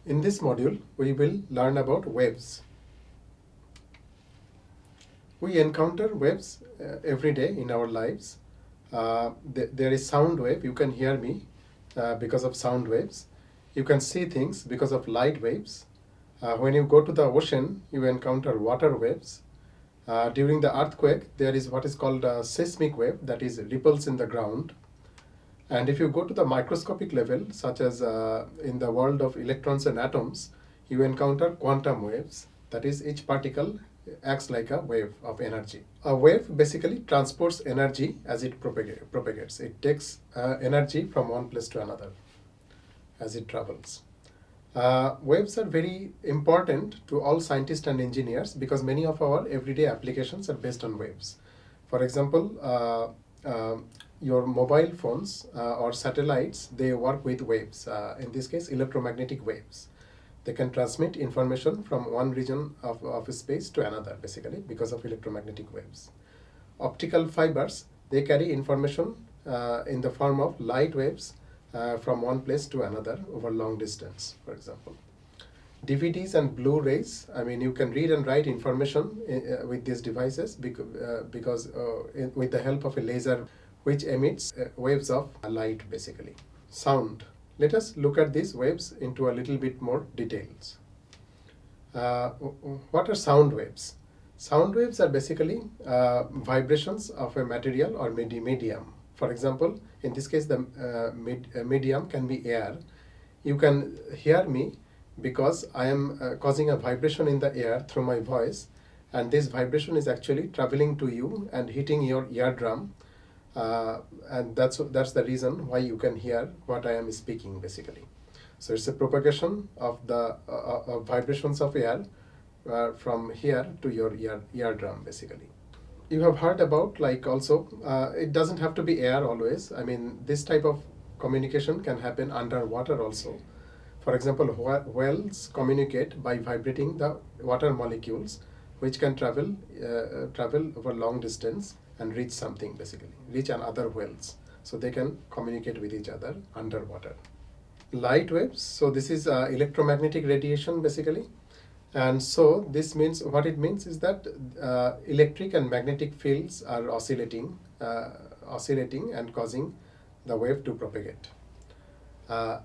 In this module, we will learn about waves. We encounter waves every day in our lives. There is sound wave. You can hear me because of sound waves. You can see things because of light waves. When you go to the ocean, you encounter water waves. During the earthquake, there is what is called a seismic wave, that is ripples in the ground. And if you go to the microscopic level, such as in the world of electrons and atoms, you encounter quantum waves. That is, each particle acts like a wave of energy. A wave basically transports energy as it propagates. It takes energy from one place to another as it travels. Waves are very important to all scientists and engineers because many of our everyday applications are based on waves. For example, your mobile phones or satellites, they work with waves. In this case, electromagnetic waves. They can transmit information from one region of space to another, basically, because of electromagnetic waves. Optical fibers, they carry information in the form of light waves from one place to another over long distance, for example. DVDs and Blu-rays, I mean, you can read and write information with these devices because with the help of a laser which emits waves of light, basically. Sound. Let us look at these waves into a little bit more details. What are sound waves? Sound waves are basically vibrations of a material or medium. For example, in this case, the medium can be air. You can hear me because I am causing a vibration in the air through my voice, and this vibration is actually traveling to you and hitting your eardrum. And that's the reason why you can hear what I am speaking, basically. So it's a propagation of the vibrations of air from here to your eardrum, basically. You have heard about, like, also, it doesn't have to be air always. I mean, this type of communication can happen underwater also. For example, whales communicate by vibrating the water molecules, which can travel over long distance and reach something, basically, reach another whales. So they can communicate with each other underwater. Light waves, so this is electromagnetic radiation, basically. And so this means, what it means is that electric and magnetic fields are oscillating and causing the wave to propagate.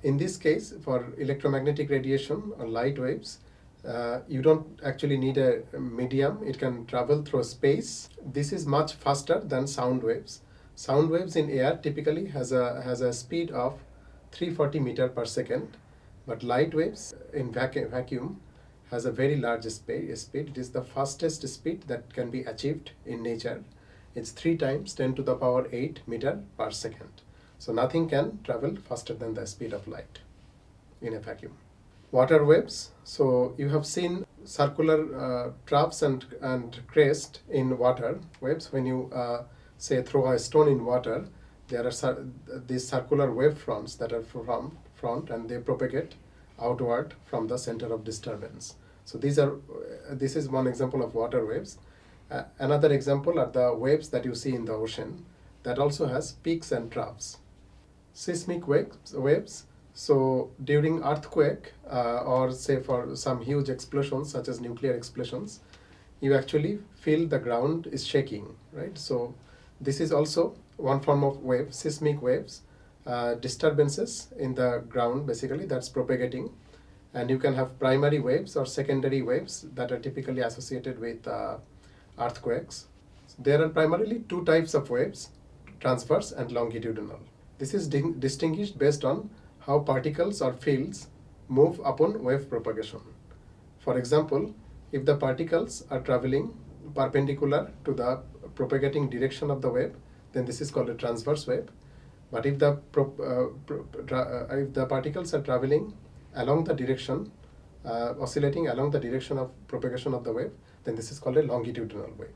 In this case, for electromagnetic radiation or light waves, you don't actually need a medium. It can travel through space. This is much faster than sound waves. Sound waves in air typically has a speed of 340 meters per second, but light waves in vacuum has a very large speed. It is the fastest speed that can be achieved in nature. It's 3 times 10 to the power 8 meter per second. So nothing can travel faster than the speed of light in a vacuum. Water waves. So you have seen circular troughs and crest in water waves. When you say throw a stone in water, there are these circular wave fronts that are from front, and they propagate outward from the center of disturbance. So this is one example of water waves. Another example are the waves that you see in the ocean, that also has peaks and troughs. Seismic waves. So during earthquake or say for some huge explosions such as nuclear explosions, you actually feel the ground is shaking, right? So this is also one form of wave, seismic waves, disturbances in the ground, basically, that's propagating. And you can have primary waves or secondary waves that are typically associated with earthquakes. There are primarily 2 types of waves, transverse and longitudinal. This is distinguished based on how particles or fields move upon wave propagation. For example, if the particles are traveling perpendicular to the propagating direction of the wave, then this is called a transverse wave. But if the particles are traveling along the direction, oscillating along the direction of propagation of the wave, then this is called a longitudinal wave.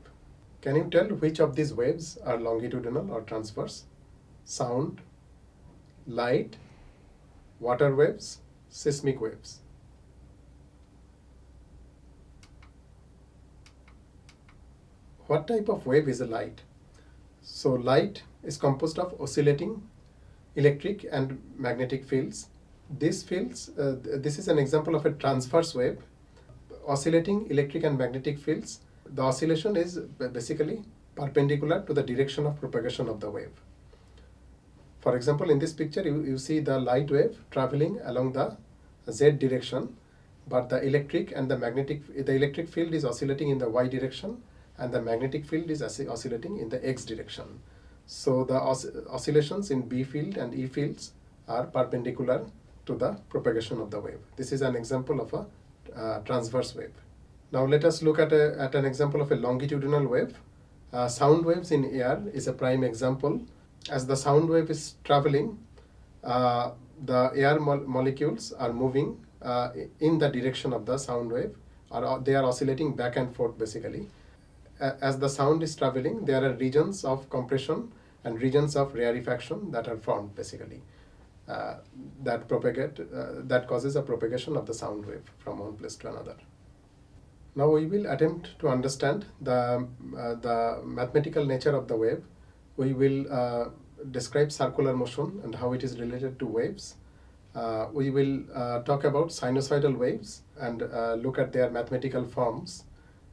Can you tell which of these waves are longitudinal or transverse? Sound, light, water waves, seismic waves. What type of wave is a light? So light is composed of oscillating electric and magnetic fields These fields, this is an example of a transverse wave, oscillating electric and magnetic fields. The oscillation is basically perpendicular to the direction of propagation of the wave. For example, in this picture, you see the light wave traveling along the z direction, but the electric field is oscillating in the y direction, and the magnetic field is oscillating in the x direction. So the oscillations in B field and E fields are perpendicular to the propagation of the wave. This is an example of a transverse wave. Now let us look at an example of a longitudinal wave. Sound waves in air is a prime example. As the sound wave is traveling, the air molecules are moving in the direction of the sound wave, or they are oscillating back and forth basically. As the sound is traveling, there are regions of compression and regions of rarefaction that are formed basically, that causes a propagation of the sound wave from one place to another. Now we will attempt to understand the mathematical nature of the wave. We will describe circular motion and how it is related to waves. We will talk about sinusoidal waves and look at their mathematical forms,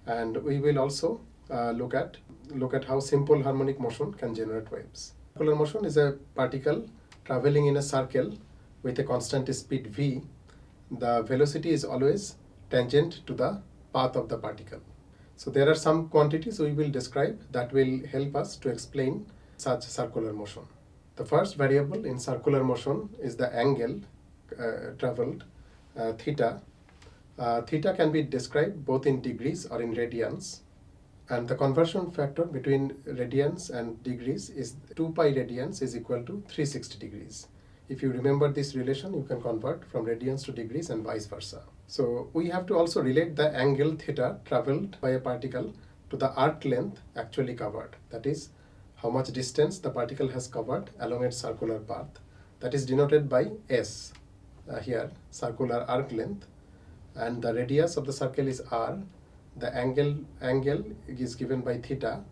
and we will also look at how simple harmonic motion can generate waves. Circular motion is a particle traveling in a circle with a constant speed v. The velocity is always tangent to the path of the particle. So there are some quantities we will describe that will help us to explain such circular motion. The first variable in circular motion is the angle traveled, theta. Theta can be described both in degrees or in radians, and the conversion factor between radians and degrees is 2 pi radians is equal to 360 degrees. If you remember this relation, you can convert from radians to degrees and vice versa. So we have to also relate the angle theta traveled by a particle to the arc length actually covered. That is, how much distance the particle has covered along its circular path. That is denoted by S here, circular arc length, and the radius of the circle is r. The angle is given by theta,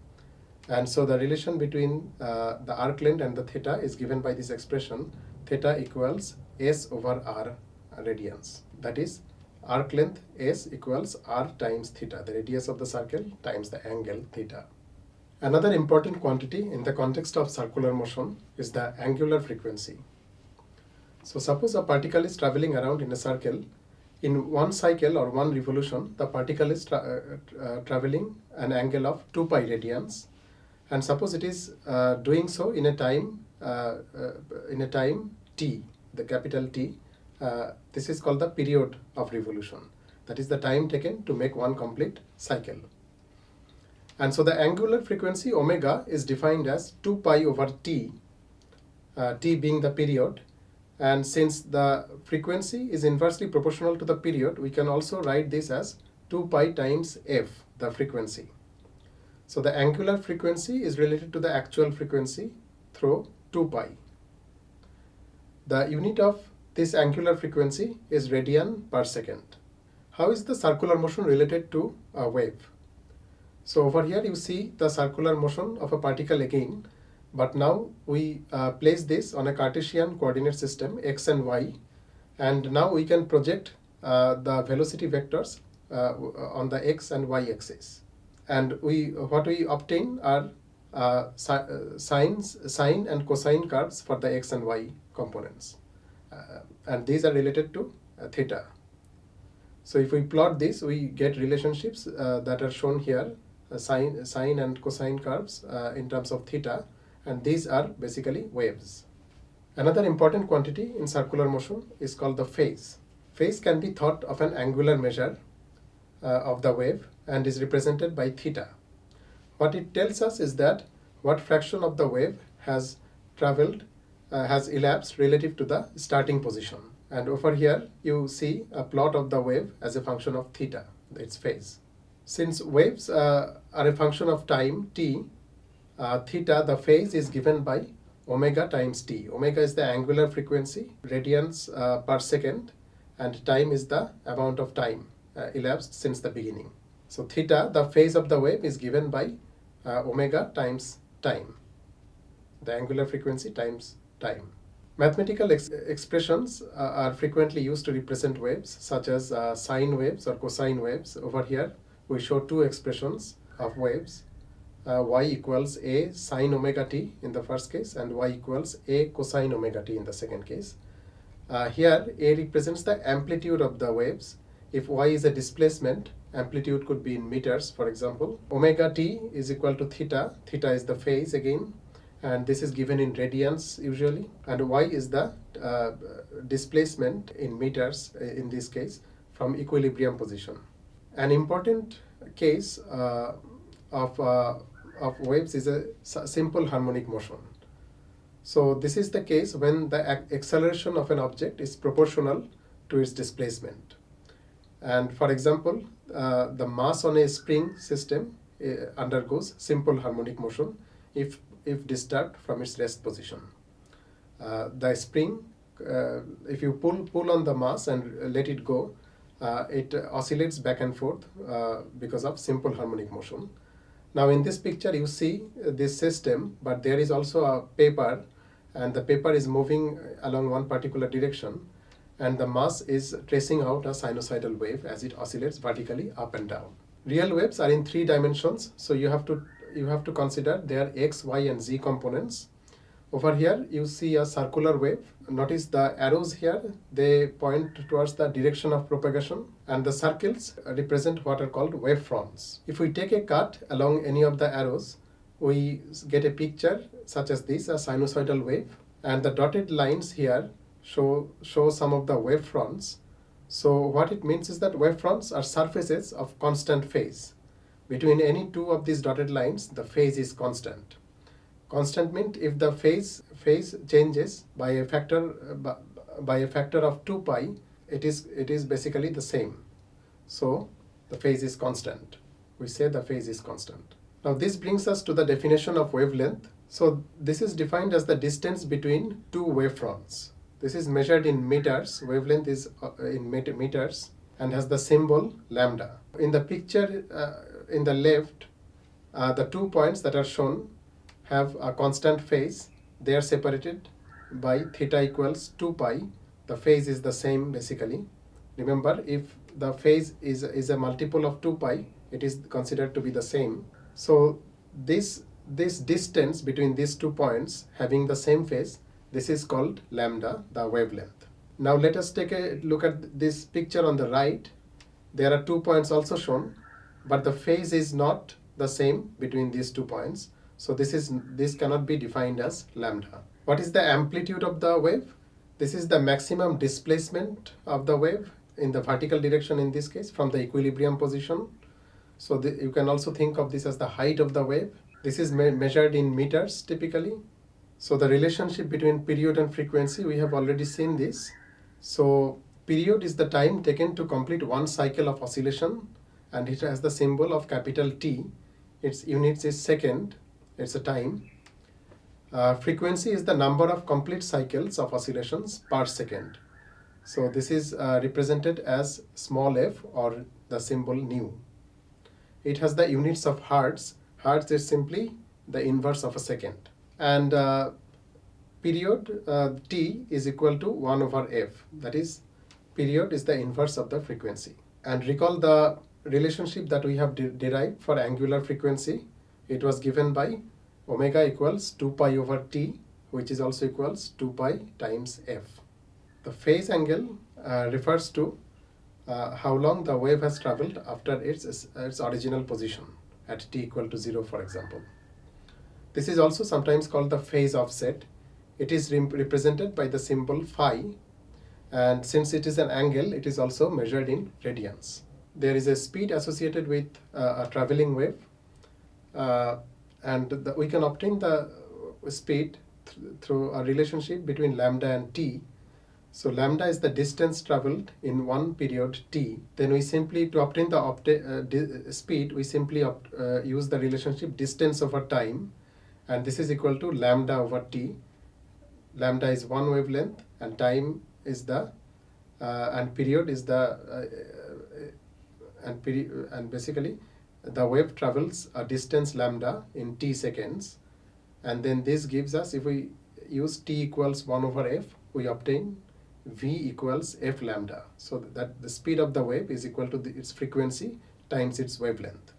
and so the relation between the arc length and the theta is given by this expression, theta equals S over r radians. That is, arc length S equals r times theta, the radius of the circle times the angle theta. Another important quantity in the context of circular motion is the angular frequency. So suppose a particle is traveling around in a circle. In one cycle or one revolution, the particle is traveling an angle of 2 pi radians, and suppose it is doing so in a time t, the capital T. This is called the period of revolution. That is the time taken to make one complete cycle. And so the angular frequency omega is defined as 2 pi over t, t being the period. And since the frequency is inversely proportional to the period, we can also write this as 2 pi times f, the frequency. So the angular frequency is related to the actual frequency through 2 pi. The unit of this angular frequency is radian per second. How is the circular motion related to a wave? So over here you see the circular motion of a particle again, but now we place this on a Cartesian coordinate system, x and y, and now we can project the velocity vectors on the x and y axis. And what we obtain are sine and cosine curves for the x and y components, and these are related to theta. So if we plot this, we get relationships that are shown here, sine and cosine curves in terms of theta, and these are basically waves. Another important quantity in circular motion is called the phase. Phase can be thought of an angular measure of the wave and is represented by theta. What it tells us is that what fraction of the wave has traveled, has elapsed relative to the starting position. And over here you see a plot of the wave as a function of theta, its phase. Since waves are a function of time t, theta, the phase, is given by omega times t. Omega is the angular frequency, radians per second, and time is the amount of time elapsed since the beginning. So theta, the phase of the wave, is given by omega times time, the angular frequency times time. Mathematical expressions are frequently used to represent waves, such as sine waves or cosine waves. Over here, we show two expressions of waves. Y equals a sine omega t in the first case, and y equals a cosine omega t in the second case. Here, a represents the amplitude of the waves. If y is a displacement, amplitude could be in meters, for example. Omega t is equal to theta. Theta is the phase again, and this is given in radians usually. And y is the displacement in meters in this case from equilibrium position. An important case of waves is a simple harmonic motion. So this is the case when the acceleration of an object is proportional to its displacement. And for example, the mass on a spring system undergoes simple harmonic motion if disturbed from its rest position. The spring, if you pull on the mass and let it go, it oscillates back and forth because of simple harmonic motion. Now in this picture you see this system, but there is also a paper, and the paper is moving along one particular direction, and the mass is tracing out a sinusoidal wave as it oscillates vertically up and down. Real waves are in 3 dimensions, so you have to consider their x, y, and z components. Over here you see a circular wave. Notice the arrows here, they point towards the direction of propagation, and the circles represent what are called wavefronts. If we take a cut along any of the arrows, we get a picture such as this, a sinusoidal wave, and the dotted lines here show some of the wavefronts. So what it means is that wavefronts are surfaces of constant phase. Between any two of these dotted lines, the phase is constant. Constant means if the phase changes by a factor of 2 pi, it is basically the same. So the phase is constant. We say the phase is constant. Now this brings us to the definition of wavelength. So this is defined as the distance between two wavefronts. This is measured in meters. Wavelength is in meters and has the symbol lambda. In the picture in the left, the 2 points that are shown have a constant phase. They are separated by theta equals 2 pi. The phase is the same basically. Remember, if the phase is a multiple of 2 pi, it is considered to be the same. So this distance between these 2 points having the same phase, this is called lambda, the wavelength. Now let us take a look at this picture on the right. There are 2 points also shown, but the phase is not the same between these 2 points. So this cannot be defined as lambda. What is the amplitude of the wave? This is the maximum displacement of the wave in the vertical direction, in this case from the equilibrium position. So you can also think of this as the height of the wave. This is measured in meters typically. So the relationship between period and frequency, we have already seen this. So period is the time taken to complete one cycle of oscillation, and it has the symbol of capital T. Its units is second. It's a time. Frequency is the number of complete cycles of oscillations per second. So this is represented as small f, or the symbol nu. It has the units of hertz. Hertz is simply the inverse of a second. And period t is equal to 1 over f. That is, period is the inverse of the frequency. And recall the relationship that we have derived for angular frequency. It was given by omega equals 2 pi over t, which is also equals 2 pi times f. The phase angle refers to how long the wave has traveled after its original position at t equal to 0, for example. This is also sometimes called the phase offset. It is represented by the symbol phi, and since it is an angle, it is also measured in radians. There is a speed associated with a traveling wave, and we can obtain the speed through a relationship between lambda and t. So lambda is the distance traveled in one period t. Then we simply, to obtain the speed, we simply use the relationship distance over time, and this is equal to lambda over t. Lambda is one wavelength, and time is the and period is the and basically the wave travels a distance lambda in t seconds, and then this gives us, if we use t equals 1 over f, we obtain v equals f lambda. So that the speed of the wave is equal to its frequency times its wavelength.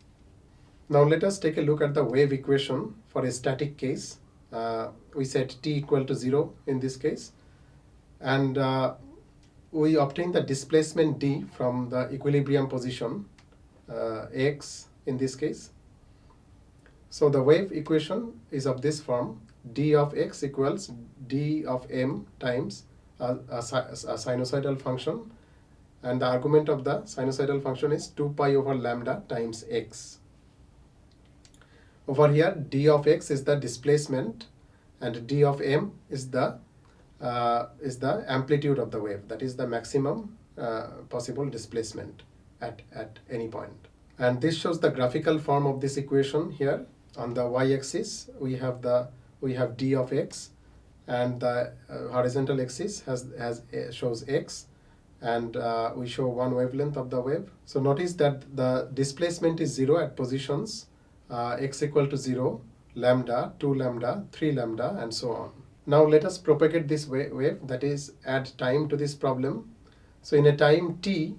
Now let us take a look at the wave equation for a static case. We set t equal to 0 in this case, and we obtain the displacement d from the equilibrium position x in this case. So the wave equation is of this form: d of x equals d of m times a sinusoidal function, and the argument of the sinusoidal function is 2 pi over lambda times x. Over here, d of x is the displacement, and d of m is the amplitude of the wave, that is the maximum possible displacement at any point. And this shows the graphical form of this equation here. On the y-axis, we have d of x, and the horizontal axis shows x, and we show one wavelength of the wave. So notice that the displacement is 0 at positions x equal to 0, lambda, 2 lambda, 3 lambda, and so on. Now let us propagate this wave, that is add time to this problem. So in a time t,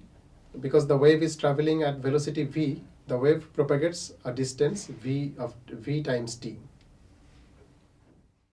because the wave is traveling at velocity v, the wave propagates a distance v times t.